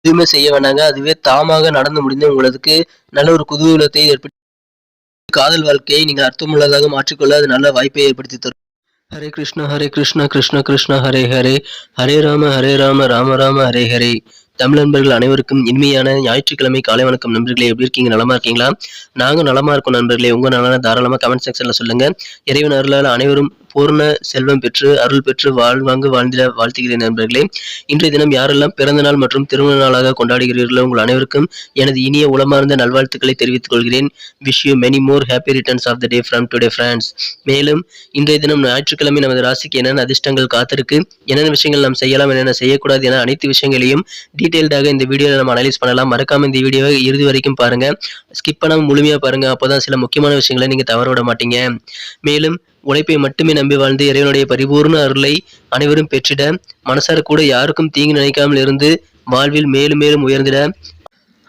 எதுவுமே செய்ய வேண்டாங்க. அதுவே தாமாக நடந்து முடிந்து உங்களுக்கு நல்ல ஒரு குதூகலத்தை ஏற்படுத்தி காதல் வாழ்க்கையை நீங்கள் அர்த்தமுள்ளதாக மாற்றிக்கொள்ள அது நல்ல வாய்ப்பை ஏற்படுத்தி தரும். ஹரே கிருஷ்ணா கிருஷ்ண கிருஷ்ண ஹரே ஹரே, ஹரே ராம ராம ராம ஹரே ஹரே. தமிழ் நண்பர்கள் அனைவருக்கும் இனிமையான ஞாயிற்றுக்கிழமை காலை வணக்கம் நண்பர்களே. எப்படி இருக்கீங்க? நலமா இருக்கீங்களா? நாங்க நலமா இருக்கோம் நண்பர்களே. உங்க நலனை தாராளமா கமெண்ட் செக்ஷன்ல சொல்லுங்க. இறைவன் அருளால் அனைவரும் பூர்ண செல்வம் பெற்று அருள் பெற்று வாழ்வாங்கு வாழ்ந்திட வாழ்த்துகிறேன் நண்பர்களே. இன்றைய தினம் யாரெல்லாம் பிறந்த நாள் மற்றும் திருமண நாளாக கொண்டாடுகிறீர்களோ உங்கள் அனைவருக்கும் எனது இனிய உளமார்ந்த நல்வாழ்த்துக்களை தெரிவித்துக் கொள்கிறேன். Wish you many more happy returns of the day from today friends. மேலும் இன்றைய தினம் ஞாயிற்றுக்கிழமை நமது ராசிக்கு என்னென்ன அதிர்ஷ்டங்கள் காத்திருக்கு, என்னென்ன விஷயங்கள் நாம் செய்யலாம், என்னென்ன செய்யக்கூடாது என அனைத்து விஷயங்களையும் டீடைல்டாக இந்த வீடியோவில் நம்ம அனலைஸ் பண்ணலாம். மறக்காம இந்த வீடியோவை இறுதி வரைக்கும் பாருங்க. ஸ்கிப் பண்ணாம முழுமையா பாருங்க. அப்போதான் சில முக்கியமான விஷயங்களை நீங்க தவற விட மாட்டீங்க. மேலும் உழைப்பை மட்டுமே நம்பி வாழ்ந்து இறைவனுடைய பரிபூர்ண அருளை அனைவரும் பெற்றிட, மனசார கூட யாருக்கும் தீங்கு நினைக்காமல் இருந்து வாழ்வில் மேலும் மேலும் உயர்ந்திட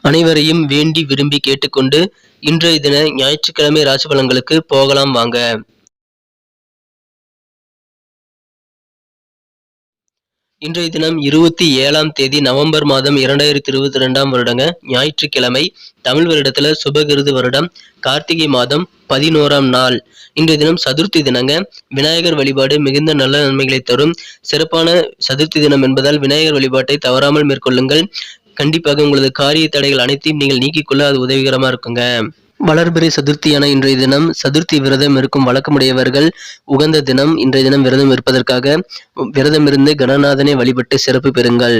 அனைவரையும் வேண்டி விரும்பி கேட்டுக்கொண்டு இன்றைய தின ஞாயிற்றுக்கிழமை ராசி பலன்களுக்கு போகலாம் வாங்க. இன்றைய தினம் 27ஆம் தேதி நவம்பர் மாதம் 2022ஆம் வருடங்க ஞாயிற்றுக்கிழமை. தமிழ் வருடத்துல சுபகிருது வருடம் கார்த்திகை மாதம் 11ஆம் நாள். இன்றைய தினம் சதுர்த்தி தினங்க. விநாயகர் வழிபாடு மிகுந்த நல்ல நன்மைகளை தரும் சிறப்பான சதுர்த்தி தினம் என்பதால் விநாயகர் வழிபாட்டை தவறாமல் மேற்கொள்ளுங்கள். கண்டிப்பாக உங்களது காரிய தடைகள் அனைத்தையும் நீங்கள் நீக்கிக்கொள்ள அது உதவிகரமா இருக்குங்க. வளர்பிறை சதுர்த்தியான இன்றைய தினம் சதுர்த்தி விரதம் இருக்கும் வழக்கமுடையவர்கள் உகந்த தினம். இன்றைய தினம் விரதம் இருப்பதற்காக விரதமிருந்து கணநாதனை வழிபட்டு சிறப்பு பெறுங்கள்.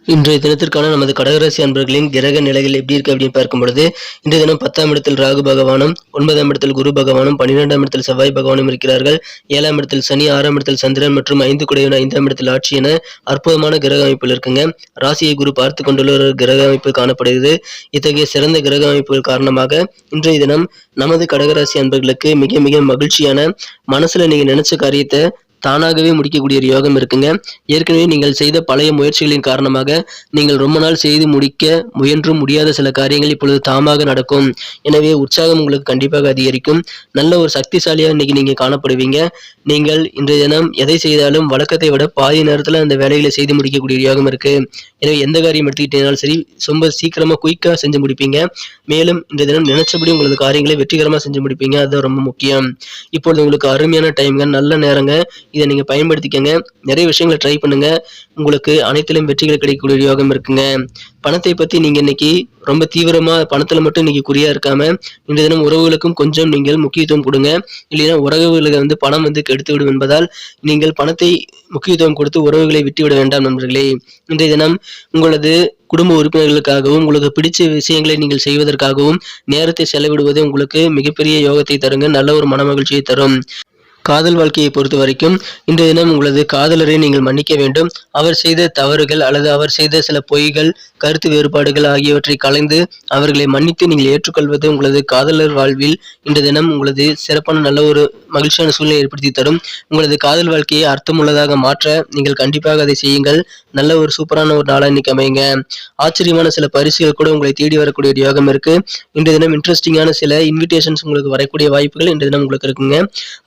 இன்றைய தினத்திற்கான நமது கடகராசி அன்பர்களின் கிரக நிலைகள் எப்படி இருக்கு அப்படின்னு பார்க்கும் பொழுது, இன்றைய தினம் 10ஆம் இடத்தில் ராகு பகவானும், 9ஆம் இடத்தில் குரு பகவானும், 12ஆம் இடத்தில் செவ்வாய் பகவானும் இருக்கிறார்கள். 7ஆம் இடத்தில் சனி, 6ஆம் இடத்தில் சந்திரன் மற்றும் 5 குடையவன் 5ஆம் இடத்தில் ஆட்சி என அற்புதமான கிரக அமைப்புகள் இருக்குங்க. ராசியை குரு பார்த்து கொண்டுள்ள ஒரு கிரக அமைப்பு காணப்படுகிறது. இத்தகைய சிறந்த கிரக அமைப்புகள் காரணமாக இன்றைய தினம் நமது கடகராசி அன்பர்களுக்கு மிக மிக மகிழ்ச்சியான, மனசுல நீங்க நினைச்ச காரியத்தை தானாகவே முடிக்கக்கூடிய ஒரு யோகம் இருக்குங்க. ஏற்கனவே நீங்கள் செய்த பழைய முயற்சிகளின் காரணமாக நீங்கள் ரொம்ப நாள் செய்து முடிக்க முயன்றும் முடியாத சில காரியங்கள் இப்பொழுது தாமாக நடக்கும். எனவே உற்சாகம் உங்களுக்கு கண்டிப்பாக அதிகரிக்கும். நல்ல ஒரு சக்திசாலியா இன்னைக்கு நீங்க காணப்படுவீங்க. நீங்கள் இன்றைய தினம் எதை செய்தாலும் வழக்கத்தை விட பாதி நேரத்துல அந்த வேலைகளை செய்து முடிக்கக்கூடிய யோகம் இருக்கு. எனவே எந்த காரியம் எடுத்துக்கிட்டீங்கனாலும் சரி, ரொம்ப சீக்கிரமா குயிக்கா செஞ்சு முடிப்பீங்க. மேலும் இன்றைய தினம் நினைச்சபடி உங்களது காரியங்களை வெற்றிகரமா செஞ்சு முடிப்பீங்க. அது ரொம்ப முக்கியம். இப்பொழுது உங்களுக்கு அருமையான டைம்ங்க, நல்ல நேரங்க. இதை நீங்க பயன்படுத்திக்கங்க. நிறைய விஷயங்களை ட்ரை பண்ணுங்க. உங்களுக்கு அனைத்திலும் வெற்றிகள் கிடைக்கக்கூடிய யோகம் இருக்குங்க. பணத்தை பத்தி நீங்க இன்னைக்கு ரொம்ப தீவிரமா பணத்துல மட்டும் இன்னைக்கு குறியா இருக்காம இன்றைய தினம் உறவுகளுக்கும் கொஞ்சம் நீங்கள் முக்கியத்துவம் கொடுங்க. இல்லைன்னா உறவுகளுக்கு பணம் கெடுத்து விடும் என்பதால் நீங்கள் பணத்தை முக்கியத்துவம் கொடுத்து உறவுகளை விட்டுவிட வேண்டாம் நண்பர்களே. இன்றைய தினம் உங்களது குடும்ப உறுப்பினர்களுக்காகவும் உங்களுக்கு பிடிச்ச விஷயங்களை நீங்கள் செய்வதற்காகவும் நேரத்தை செலவிடுவது உங்களுக்கு மிகப்பெரிய யோகத்தை தருங்க. நல்ல ஒரு மன மகிழ்ச்சியை தரும். காதல் வாழ்க்கையை பொறுத்த வரைக்கும் இன்றைய தினம் உங்களது காதலரை நீங்கள் மன்னிக்க வேண்டும். அவர் செய்த தவறுகள் அல்லது அவர் செய்த சில பொய்கள், கருத்து வேறுபாடுகள் ஆகியவற்றை கலைந்து அவர்களை மன்னித்து நீங்கள் ஏற்றுக்கொள்வது உங்களது காதலர் வாழ்வில் இன்றைய தினம் உங்களது சிறப்பான நல்ல ஒரு மகிழ்ச்சியான சூழ்நிலை ஏற்படுத்தி தரும். உங்களது காதல் வாழ்க்கையை அர்த்தமுள்ளதாக மாற்ற நீங்கள் கண்டிப்பாக அதை செய்யுங்கள். நல்ல ஒரு சூப்பரான ஒரு நாளா இன்னைக்கு அமையுங்க. ஆச்சரியமான சில பரிசுகள் கூட உங்களை தேடி வரக்கூடிய யோகம் இருக்கு. இன்றைய தினம் இன்ட்ரெஸ்டிங்கான சில இன்விடேஷன்ஸ் உங்களுக்கு வரக்கூடிய வாய்ப்புகள் இன்றைய தினம் உங்களுக்கு இருக்குங்க.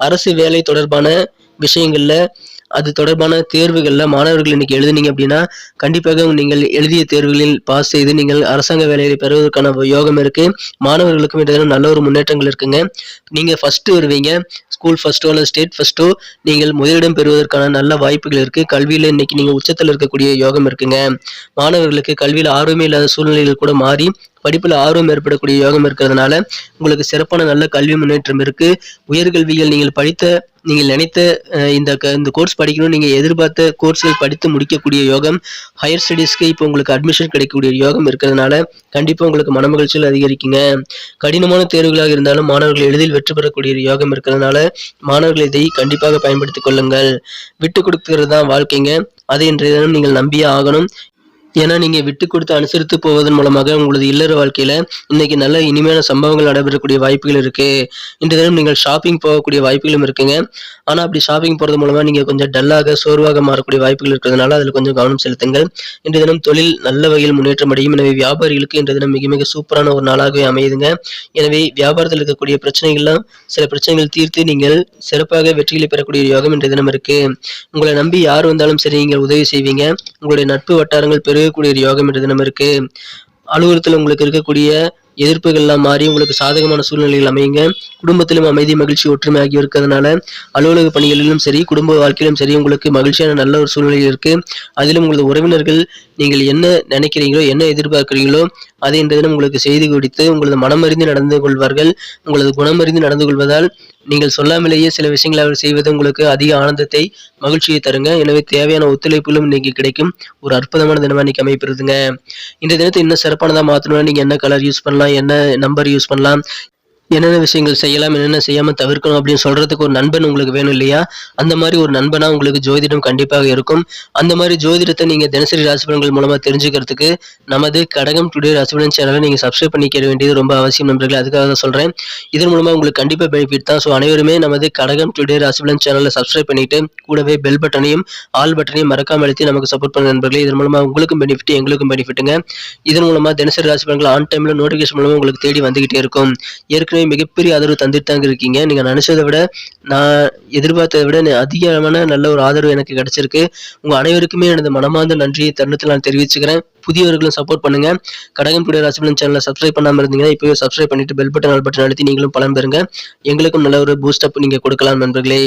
அரசு வேலை தொடர்பான விஷயங்கள்ல, அது தொடர்பான தேர்வுகள்ல மாணவர்கள் இன்னைக்கு எழுதுனீங்க அப்படின்னா கண்டிப்பாக நீங்கள் எழுதிய தேர்வுகளில் பாஸ் செய்து நீங்கள் அரசாங்க வேலையை பெறுவதற்கான யோகம் இருக்கு. மாணவர்களுக்கும் இன்றைய நல்ல ஒரு முன்னேற்றங்கள் இருக்குங்க. நீங்க ஃபர்ஸ்ட் வருவீங்க. ஸ்கூல் ஃபர்ஸ்டோ அல்லது ஸ்டேட் ஃபர்ஸ்டோ நீங்கள் முதலிடம் பெறுவதற்கான நல்ல வாய்ப்புகள் இருக்கு. கல்வியில இன்னைக்கு நீங்க உச்சத்தில் இருக்கக்கூடிய யோகம் இருக்குங்க. மாணவர்களுக்கு கல்வியில் ஆர்வமே இல்லாத சூழ்நிலைகள் கூட மாறி படிப்புல ஆர்வம் ஏற்படக்கூடிய யோகம் இருக்கிறதுனால உங்களுக்கு சிறப்பான நல்ல கல்வி முன்னேற்றம் இருக்கு. உயர்கல்விகள் நீங்கள் நினைத்த இந்த கோர்ஸ் படிக்கணும் நீங்க எதிர்பார்த்த கோர்ஸ்கள் படித்து முடிக்கக்கூடிய யோகம், ஹையர் ஸ்டடீஸ்க்கு இப்போ உங்களுக்கு அட்மிஷன் கிடைக்கக்கூடிய யோகம் இருக்கிறதுனால கண்டிப்பா உங்களுக்கு மனமகிழ்ச்சிகள் அதிகரிக்குங்க. கடினமான தேர்வுகளாக இருந்தாலும் மாணவர்கள் எளிதில் வெற்றி பெறக்கூடிய யோகம் இருக்கிறதுனால மாணவர்கள் இதை கண்டிப்பாக பயன்படுத்திக் கொள்ளுங்கள். விட்டு கொடுக்கிறது தான் வாழ்க்கைங்க. அதை இன்றைய தினம் நீங்கள் நம்பியே ஆகணும். ஏன்னா நீங்க விட்டு கொடுத்து அனுசரித்து போவதன் மூலமாக உங்களது இல்லற வாழ்க்கையில இன்னைக்கு நல்ல இனிமையான சம்பவங்கள் நடைபெறக்கூடிய வாய்ப்புகள் இருக்கு. இன்றைய தினம் நீங்கள் ஷாப்பிங் போகக்கூடிய வாய்ப்புகளும் இருக்குங்க. ஆனா அப்படி ஷாப்பிங் போறது மூலமா நீங்க கொஞ்சம் டல்லாக சோர்வாக மாறக்கூடிய வாய்ப்புகள் இருக்கிறதுனால அதுல கொஞ்சம் கவனம் செலுத்துங்கள். இன்றைய தினம் தொழில் நல்ல வகையில் முன்னேற்றம் அடையும். எனவே வியாபாரிகளுக்கு இன்றைய தினம் மிக மிக சூப்பரான ஒரு நாளாகவே அமையுதுங்க. எனவே வியாபாரத்தில் இருக்கக்கூடிய பிரச்சனைகள்லாம் சில பிரச்சனைகள் தீர்த்து நீங்கள் சிறப்பாக வெற்றிகளை பெறக்கூடிய யோகம் இன்றைய தினம் இருக்கு. உங்களை நம்பி யார் வந்தாலும் சரி நீங்கள் உதவி செய்வீங்க. உங்களுடைய நட்பு வட்டாரங்கள் பெரிய விலகக்கூடிய ஒரு யோகம் இன்றைய தினம் இருக்கு. அலுவலகத்துல உங்களுக்கு இருக்கக்கூடிய எதிர்ப்புகள்லாம் மாறி உங்களுக்கு சாதகமான சூழ்நிலைகள் அமையுங்க. குடும்பத்திலும் அமைதி, மகிழ்ச்சி, ஒற்றுமை ஆகியோர் இருக்கிறதுனால அலுவலக பணிகளிலும் சரி, குடும்ப வாழ்க்கையிலும் சரி உங்களுக்கு மகிழ்ச்சியான நல்ல ஒரு சூழ்நிலை இருக்கு. அதிலும் உங்களது உறவினர்கள் நீங்கள் என்ன நினைக்கிறீங்களோ, என்ன எதிர்பார்க்கிறீங்களோ அதை இன்றைய தினம் உங்களுக்கு செய்து கொடுத்து உங்களது மனமறிந்து நடந்து கொள்வார்கள். உங்களது குணமறிந்து நடந்து கொள்வதால் நீங்கள் சொல்லாமலேயே சில விஷயங்களை அவர் செய்வது உங்களுக்கு அதிக ஆனந்தத்தை, மகிழ்ச்சியை தருங்க. எனவே தேவையான ஒத்துழைப்புகளும் இன்னைக்கு கிடைக்கும். ஒரு அற்புதமான தினமா இன்னைக்கு அமைப்பிருதுங்க. இன்றைய தினத்தை இன்னும் சிறப்பானதா மாத்தணும்னா நீங்க என்ன கலர் யூஸ் பண்ணலாம், என்ன நம்பர் யூஸ் பண்ணலாம், என்னென்ன விஷயங்கள் செய்யலாம், என்னென்ன செய்யாம தவிர்க்கணும் அப்படின்னு சொல்றதுக்கு ஒரு நண்பன் உங்களுக்கு வேணும் இல்லையா? அந்த மாதிரி ஒரு நண்பனா உங்களுக்கு ஜோதிடம் கண்டிப்பாக இருக்கும். அந்த மாதிரி ஜோதிடத்தை நீங்க தினசரி ராசி பலன்கள் மூலமா தெரிஞ்சுக்கிறதுக்கு நமது கடகம் டுடே ராசி பலன் சேனலை நீங்க சப்ஸ்கிரைப் பண்ணிக்க வேண்டியது ரொம்ப அவசியம் நண்பர்களே. அதுக்காக தான் சொல்றேன். இதன் மூலமா உங்களுக்கு கண்டிப்பா பெனிஃபிட் தான். ஸோ அனைவருமே நமது கடகம் டுடே ராசி பலன் சேனலை சப்ஸ்கிரைப் பண்ணிட்டு கூடவே பெல் பட்டனையும் ஆல் பட்டனையும் மறக்காம அழுத்தி நமக்கு சப்போர்ட் பண்ணுங்க நண்பர்களே. இதன் மூலமா உங்களுக்கும் பெனிஃபிட், எங்களுக்கும் பெனிஃபிட்டுங்க. இதன் மூலமா தினசரி ராசி பலன்கள் ஆன் டைம்ல நோட்டிஃபிகேஷன் மூலமா உங்களுக்கு தேடி வந்துகிட்டே இருக்கும். ஏற்கனவே மிகப்பெரிய ஆதரவு தந்துட்டு தாங்க இருக்கீங்க. நீங்க நினைச்சதை விட, நான் எதிர்பார்த்ததை விட அதிகமான நல்ல ஒரு ஆதரவு எனக்கு கிடைச்சிருக்கு. உங்க அனைவருக்குமே எனது மனமார்ந்த நன்றியை தருணத்தில் நான் தெரிவிச்சுக்கிறேன். புதியவர்களும் சப்போர்ட் பண்ணுங்க. கடகம் டுடே ராசி பலன் சேனலை சப்ஸ்கிரைப் பண்ணாம இருந்தீங்கன்னா இப்பவே சப்ஸ்கிரைப் பண்ணிட்டு பெல் பட்டன் ஆல் பட்டன் அழுத்தி நீங்களும் பலன் பெறுங்க. எங்களுக்கும் நல்ல ஒரு பூஸ்ட் அப் நீங்க கொடுக்கலாம் நண்பர்களே.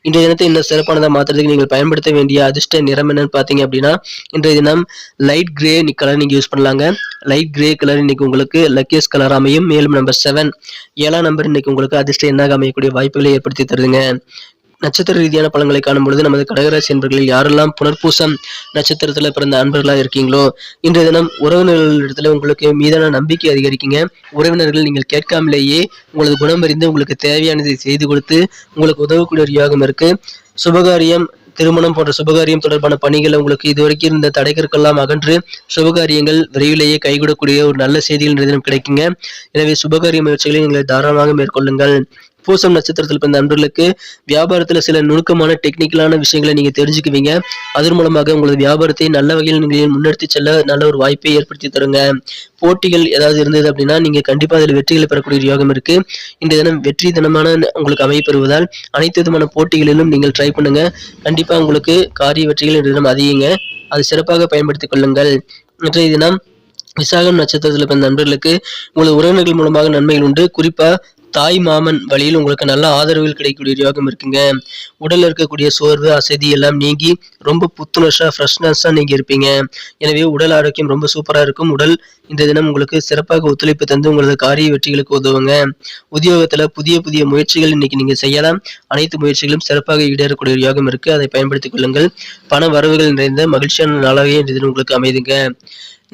இன்றைய தினத்தை இன்னும் சிறப்பானதா மாத்துறதுக்கு நீங்கள் பயன்படுத்த வேண்டிய அதிர்ஷ்ட நிறம் என்னன்னு பாத்தீங்க அப்படின்னா, இன்றைய தினம் லைட் கிரே கலர் நீங்க யூஸ் பண்ணலாங்க. லைட் கிரே கலர் இன்னைக்கு உங்களுக்கு லக்கியஸ்ட் கலர் அமையும். மேலும் நம்பர் 7 7ஆம் நம்பர் இன்னைக்கு உங்களுக்கு அதிர்ஷ்ட எண்ணாக அமையக்கூடிய வாய்ப்புகளை ஏற்படுத்தி தருதுங்க. நட்சத்திர ரீதியான பலன்களை காணும் பொழுது நமது கடகராசி என்பர்களில் யாரெல்லாம் புனர்பூசம் நட்சத்திரத்துல பிறந்த அன்பர்களா இருக்கீங்களோ, இன்றைய தினம் உறவினர்களிடத்துல உங்களுக்கு மீதான நம்பிக்கை அதிகரிக்குங்க. உறவினர்கள் நீங்கள் கேட்காமலேயே உங்களது குணம் அறிந்து உங்களுக்கு தேவையானதை செய்து கொடுத்து உங்களுக்கு உதவக்கூடிய ஒரு யோகம் இருக்கு. சுபகாரியம், திருமணம் போன்ற சுபகாரியம் தொடர்பான பணிகள் உங்களுக்கு இதுவரைக்கும் இருந்த தடைகளுக்கெல்லாம் அகன்று சுபகாரியங்கள் விரைவிலேயே கைகூடக்கூடிய ஒரு நல்ல செய்திகள் இன்றைய தினம் கிடைக்குங்க. எனவே சுபகாரிய முயற்சிகளை நீங்கள் தாராளமாக மேற்கொள்ளுங்கள். பூசம் நட்சத்திரத்தில் பிறந்த நண்பர்களுக்கு வியாபாரத்துல சில நுணுக்கமான டெக்னிக்கலான விஷயங்களை நீங்க தெரிஞ்சுக்குவீங்க. அதன் மூலமாக உங்களது வியாபாரத்தை நல்ல வகையில் நீங்கள் முன்னெடுத்து செல்ல நல்ல ஒரு வாய்ப்பை ஏற்படுத்தி தருங்க. போட்டிகள் ஏதாவது இருந்தது அப்படின்னா நீங்க கண்டிப்பா அதில் வெற்றிகளை பெறக்கூடிய யோகம் இருக்கு. இன்றைய தினம் வெற்றி தினமான உங்களுக்கு அமைப்பெறுவதால் அனைத்து விதமான போட்டிகளிலும் நீங்கள் ட்ரை பண்ணுங்க. கண்டிப்பா உங்களுக்கு காரிய வெற்றிகள் இன்றைய தினம் அதிகங்க. அது சிறப்பாக பயன்படுத்திக் கொள்ளுங்கள். இன்றைய தினம் விசாகம் நட்சத்திரத்தில் பிறந்த நண்பர்களுக்கு உங்களது உறவினர்கள் மூலமாக நன்மைகள் உண்டு. குறிப்பா தாய் மாமன் வழியில் உங்களுக்கு நல்ல ஆதரவுகள் கிடைக்கக்கூடிய யோகம் இருக்குங்க. உடல்ல இருக்கக்கூடிய சோர்வு, அசதி எல்லாம் நீங்கி ரொம்ப புத்துணர்ச்சா, ஃப்ரெஷ்னஸா நீங்க இருப்பீங்க. எனவே உடல் ஆரோக்கியம் ரொம்ப சூப்பரா இருக்கும். உடல் இந்த தினம் உங்களுக்கு சிறப்பாக ஒத்துழைப்பு தந்து உங்களது காரிய வெற்றிகளுக்கு உதவுங்க. உத்தியோகத்துல புதிய புதிய முயற்சிகள் இன்னைக்கு நீங்க செய்யலாம். அனைத்து முயற்சிகளும் சிறப்பாக ஈடேறக்கூடிய யோகம் இருக்கு. அதை பயன்படுத்திக் கொள்ளுங்கள். பண வரவுகள் நிறைந்த மகிழ்ச்சியான நாளாகவே இந்த தினம் உங்களுக்கு அமைதுங்க.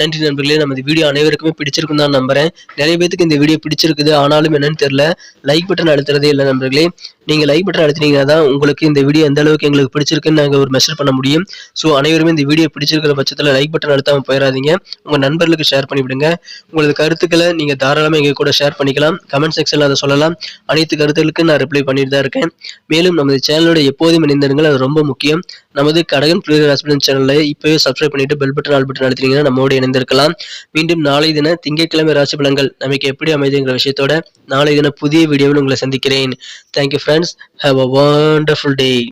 நன்றி நண்பர்களே. நமது வீடியோ அனைவருக்குமே பிடிச்சிருக்கும் தான் நம்புறேன். நிறைய பேருக்கு இந்த வீடியோ பிடிச்சிருக்குது, ஆனாலும் என்னன்னு தெரியல லைக் பட்டன் அழுத்துறதே இல்லை நண்பர்களே. நீங்க லைக் பட்டன் அழுத்தினீங்கன்னா தான் உங்களுக்கு இந்த வீடியோ எந்த அளவுக்கு எங்களுக்கு பிடிச்சிருக்குன்னு நாங்கள் ஒரு மெஷர் பண்ண முடியும். ஸோ அனைவருமே இந்த வீடியோ பிடிச்சிருக்கிற பட்சத்தில் லைக் பட்டன் அழுத்தாம போயிடாதீங்க. உங்க நண்பர்களுக்கு ஷேர் பண்ணிவிடுங்க. உங்களது கருத்துக்களை நீங்க தாராளமாக எங்க கூட ஷேர் பண்ணிக்கலாம். கமெண்ட் செக்ஷன்ல அதை சொல்லலாம். அனைத்து கருத்துக்களுக்கு நான் ரிப்ளை பண்ணிட்டு தான் இருக்கேன். மேலும் நமது சேனலோட எப்போதும் இணைந்திருங்கள், அது ரொம்ப முக்கியம். நமது கடகம் டுடே ராசி பலன் சேனலை இப்பவே சப்ஸ்கிரைப் பண்ணிட்டு பெல் பட்டன் ஆல் பட்டன் அழுத்தினீங்கன்னா நம்மோட இணைந்திருக்கலாம். மீண்டும் நாளை தின திங்கட்கிழமை ராசி பலன்கள் நமக்கு எப்படி அமைதுங்கிற விஷயத்தோட நாளை தின புதிய வீடியோவில் உங்களை சந்திக்கிறேன். Thank you friends. Have a wonderful day.